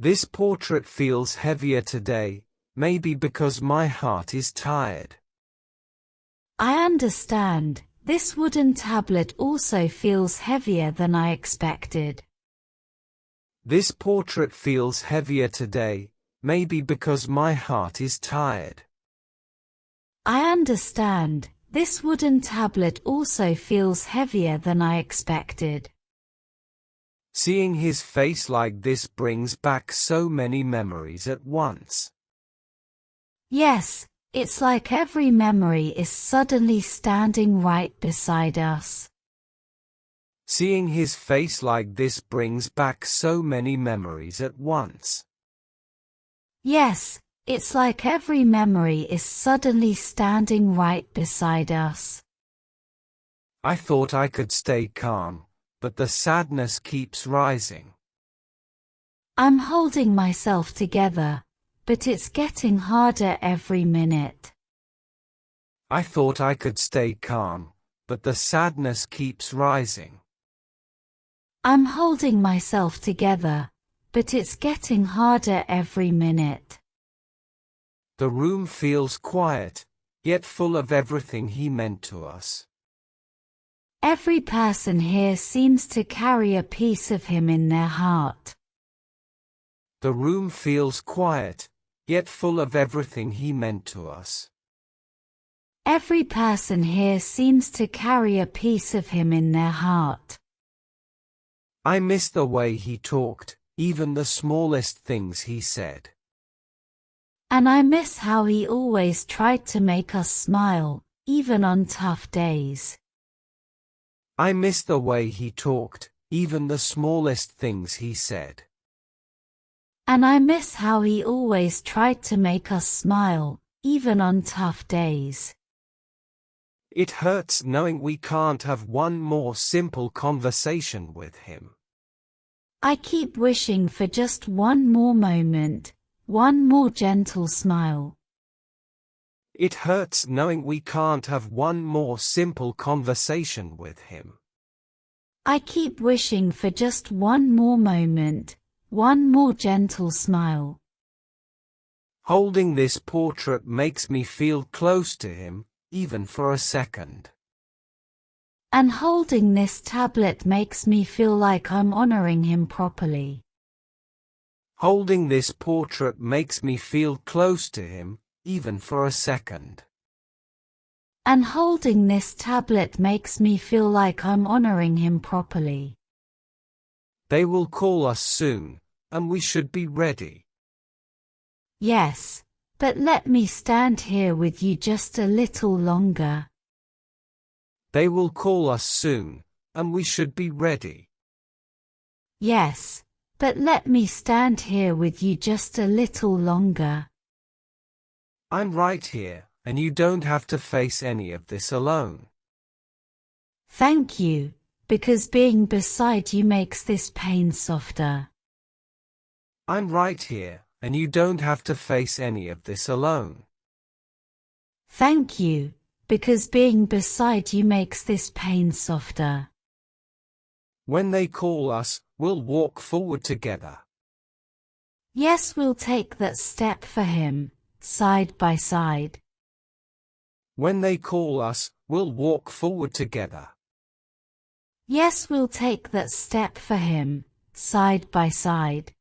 This portrait feels heavier today, maybe because my heart is tired. I understand. This wooden tablet also feels heavier than I expected. This portrait feels heavier today, maybe because my heart is tired. I understand. This wooden tablet also feels heavier than I expected. Seeing his face like this brings back so many memories at once. Yes, it's like every memory is suddenly standing right beside us. Seeing his face like this brings back so many memories at once. Yes, it's like every memory is suddenly standing right beside us. I thought I could stay calm, but the sadness keeps rising. I'm holding myself together, but it's getting harder every minute. I thought I could stay calm, but the sadness keeps rising. I'm holding myself together, but it's getting harder every minute. The room feels quiet, yet full of everything he meant to us. Every person here seems to carry a piece of him in their heart. The room feels quiet, yet full of everything he meant to us. Every person here seems to carry a piece of him in their heart. I miss the way he talked, even the smallest things he said. And I miss how he always tried to make us smile, even on tough days. I miss the way he talked, even the smallest things he said. And I miss how he always tried to make us smile, even on tough days. It hurts knowing we can't have one more simple conversation with him. I keep wishing for just one more moment, one more gentle smile. It hurts knowing we can't have one more simple conversation with him. I keep wishing for just one more moment, one more gentle smile. Holding this portrait makes me feel close to him, even for a second. And holding this tablet makes me feel like I'm honoring him properly. Holding this portrait makes me feel close to him, even for a second. And holding this tablet makes me feel like I'm honoring him properly. They will call us soon, and we should be ready. Yes, but let me stand here with you just a little longer. They will call us soon, and we should be ready. Yes, but let me stand here with you just a little longer. I'm right here, and you don't have to face any of this alone. Thank you, because being beside you makes this pain softer. I'm right here, and you don't have to face any of this alone. Thank you, because being beside you makes this pain softer. When they call us, we'll walk forward together. Yes, we'll take that step for him, side by side. When they call us, we'll walk forward together. Yes, we'll take that step for him, side by side.